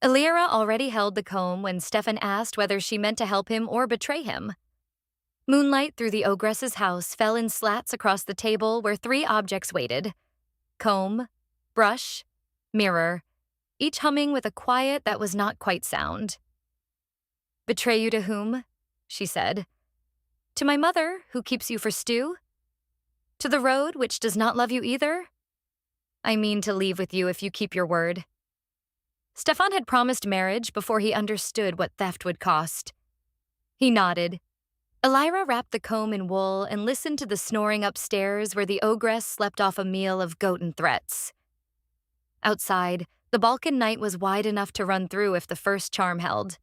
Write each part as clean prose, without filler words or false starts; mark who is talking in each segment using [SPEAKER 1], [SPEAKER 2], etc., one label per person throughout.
[SPEAKER 1] Elira already held the comb when Stefan asked whether she meant to help him or betray him. Moonlight through the ogress's house fell in slats across the table where 3 objects waited: comb, brush, mirror, each humming with a quiet that was not quite sound. "Betray you to whom?" she said. "To my mother, who keeps you for stew? To the road, which does not love you either? I mean to leave with you if you keep your word." Stefan had promised marriage before he understood what theft would cost. He nodded. Elira wrapped the comb in wool and listened to the snoring upstairs where the ogress slept off a meal of goat threats. Outside, the Balkan night was wide enough to run through if the first charm held.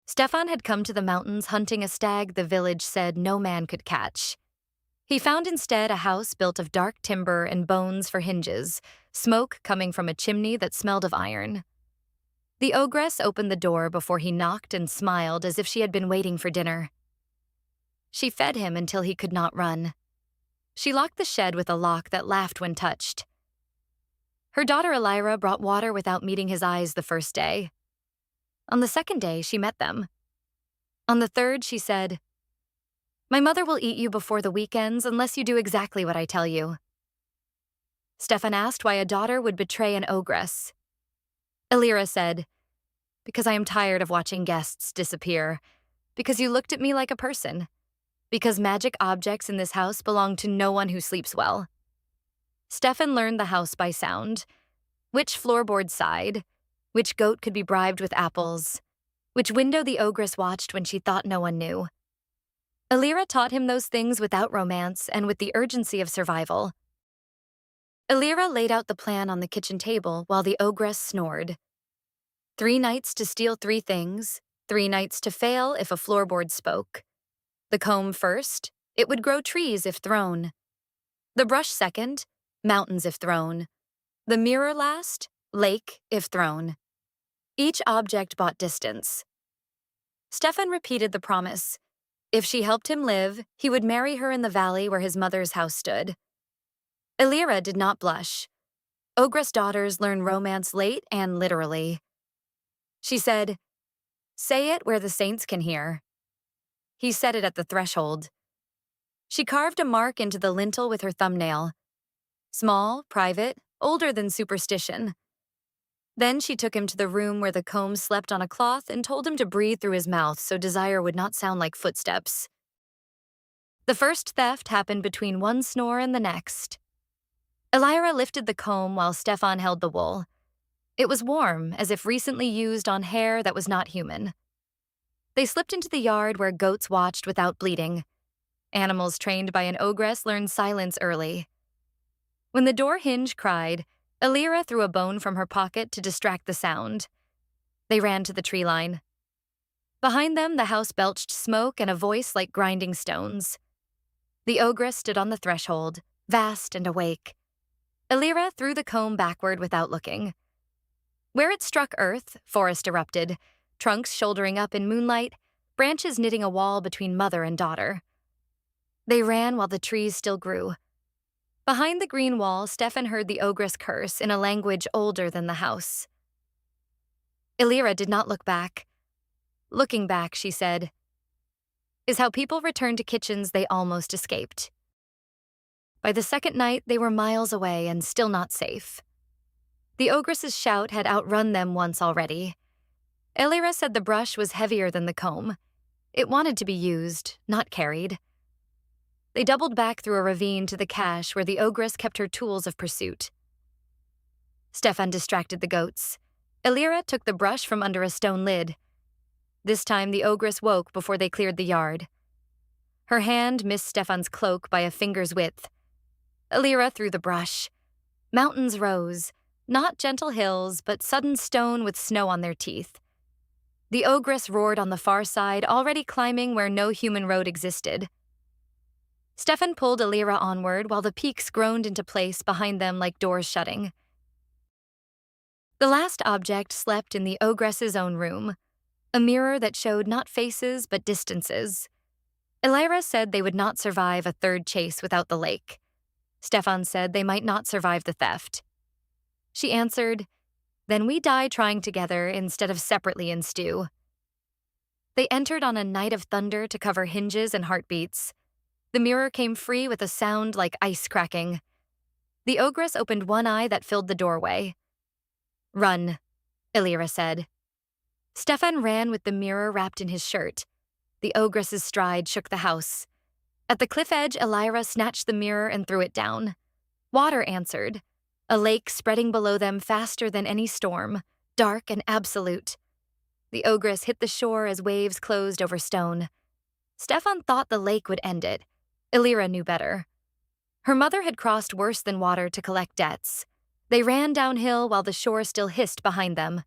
[SPEAKER 1] Stefan had come to the mountains hunting a stag the village said no man could catch. He found instead a house built of dark timber and bones for hinges, smoke coming from a chimney that smelled of iron. The ogress opened the door before he knocked and smiled as if she had been waiting for dinner. She fed him until he could not run. She locked the shed with a lock that laughed when touched. Her daughter Elira brought water without meeting his eyes the first day. On the second day, she met them. On the third, she said, "My mother will eat you before the weekends unless you do exactly what I tell you." Stefan asked why a daughter would betray an ogress. Elira said, "Because I am tired of watching guests disappear. Because you looked at me like a person. Because magic objects in this house belong to no one who sleeps well." Stefan learned the house by sound. Which floorboard sighed, which goat could be bribed with apples, which window the ogress watched when she thought no one knew. Elira taught him those things without romance and with the urgency of survival. Elira laid out the plan on the kitchen table while the ogress snored. 3 nights to steal 3 things, 3 nights to fail if a floorboard spoke. The comb first, it would grow trees if thrown. The brush second, mountains if thrown. The mirror last, lake if thrown. Each object bought distance. Stefan repeated the promise. If she helped him live, he would marry her in the valley where his mother's house stood. Elira did not blush. Ogress daughters learn romance late and literally. She said, "Say it where the saints can hear." He said it at the threshold. She carved a mark into the lintel with her thumbnail. Small, private, older than superstition. Then she took him to the room where the comb slept on a cloth and told him to breathe through his mouth so desire would not sound like footsteps. The first theft happened between one snore and the next. Elira lifted the comb while Stefan held the wool. It was warm, as if recently used on hair that was not human. They slipped into the yard where goats watched without bleating. Animals trained by an ogress learned silence early. When the door hinge cried, Elira threw a bone from her pocket to distract the sound. They ran to the tree line. Behind them, the house belched smoke and a voice like grinding stones. The ogress stood on the threshold, vast and awake. Elira threw the comb backward without looking. Where it struck earth, forest erupted, trunks shouldering up in moonlight, branches knitting a wall between mother and daughter. They ran while the trees still grew. Behind the green wall, Stefan heard the ogress curse in a language older than the house. Elira did not look back. Looking back, she said, is how people return to kitchens they almost escaped. By the second night, they were miles away and still not safe. The ogress's shout had outrun them once already. Elira said the brush was heavier than the comb. It wanted to be used, not carried. They doubled back through a ravine to the cache where the ogress kept her tools of pursuit. Stefan distracted the goats. Elira took the brush from under a stone lid. This time the ogress woke before they cleared the yard. Her hand missed Stefan's cloak by a finger's width. Elira threw the brush. Mountains rose, not gentle hills, but sudden stone with snow on their teeth. The ogress roared on the far side, already climbing where no human road existed. Stefan pulled Elira onward while the peaks groaned into place behind them like doors shutting. The last object slept in the ogress's own room, a mirror that showed not faces but distances. Elira said they would not survive a third chase without the lake. Stefan said they might not survive the theft. She answered, Then we die trying together instead of separately in stew. They entered on a night of thunder to cover hinges and heartbeats. The mirror came free with a sound like ice cracking. The ogress opened one eye that filled the doorway. "Run," Illyra said. Stefan ran with the mirror wrapped in his shirt. The ogress's stride shook the house. At the cliff edge, Illyra snatched the mirror and threw it down. Water answered, a lake spreading below them faster than any storm, dark and absolute. The ogress hit the shore as waves closed over stone. Stefan thought the lake would end it. Illyra knew better. Her mother had crossed worse than water to collect debts. They ran downhill while the shore still hissed behind them.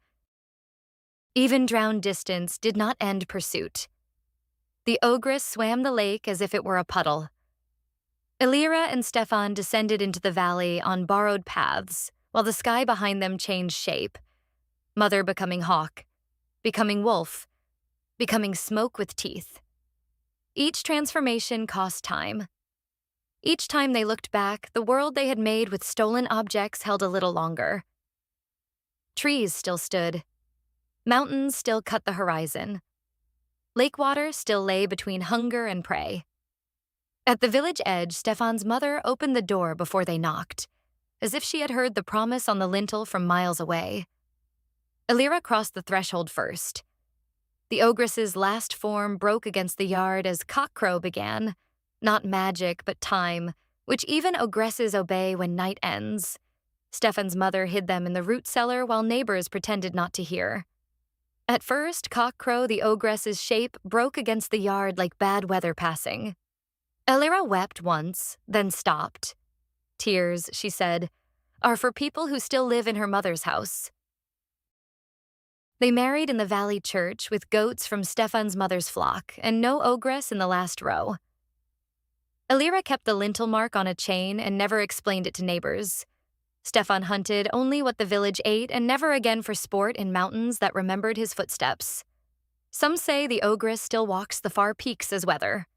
[SPEAKER 1] Even drowned distance did not end pursuit. The ogress swam the lake as if it were a puddle. Illyra and Stefan descended into the valley on borrowed paths, while the sky behind them changed shape. Mother becoming hawk, becoming wolf, becoming smoke with teeth. Each transformation cost time. Each time they looked back, the world they had made with stolen objects held a little longer. Trees still stood. Mountains still cut the horizon. Lake water still lay between hunger and prey. At the village edge, Stefan's mother opened the door before they knocked, as if she had heard the promise on the lintel from miles away. Illyra crossed the threshold first. The ogress's last form broke against the yard as cockcrow began, not magic but time, which even ogresses obey when night ends. Stefan's mother hid them in the root cellar while neighbors pretended not to hear. At first, cockcrow, the ogress's shape, broke against the yard like bad weather passing. Illyra wept once, then stopped. Tears, she said, are for people who still live in her mother's house. They married in the valley church with goats from Stefan's mother's flock and no ogress in the last row. Illyra kept the lintel mark on a chain and never explained it to neighbors. Stefan hunted only what the village ate and never again for sport in mountains that remembered his footsteps. Some say the ogress still walks the far peaks as weather.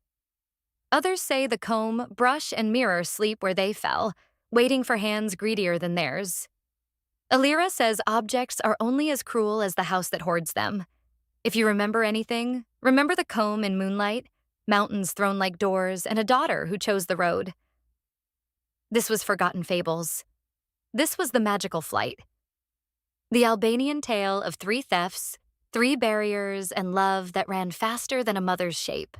[SPEAKER 1] Others say the comb, brush, and mirror sleep where they fell, waiting for hands greedier than theirs. Illyra says objects are only as cruel as the house that hoards them. If you remember anything, remember the comb in moonlight, mountains thrown like doors, and a daughter who chose the road. This was forgotten Fables. This was the magical flight. The Albanian tale of 3 thefts, 3 barriers, and love that ran faster than a mother's shape.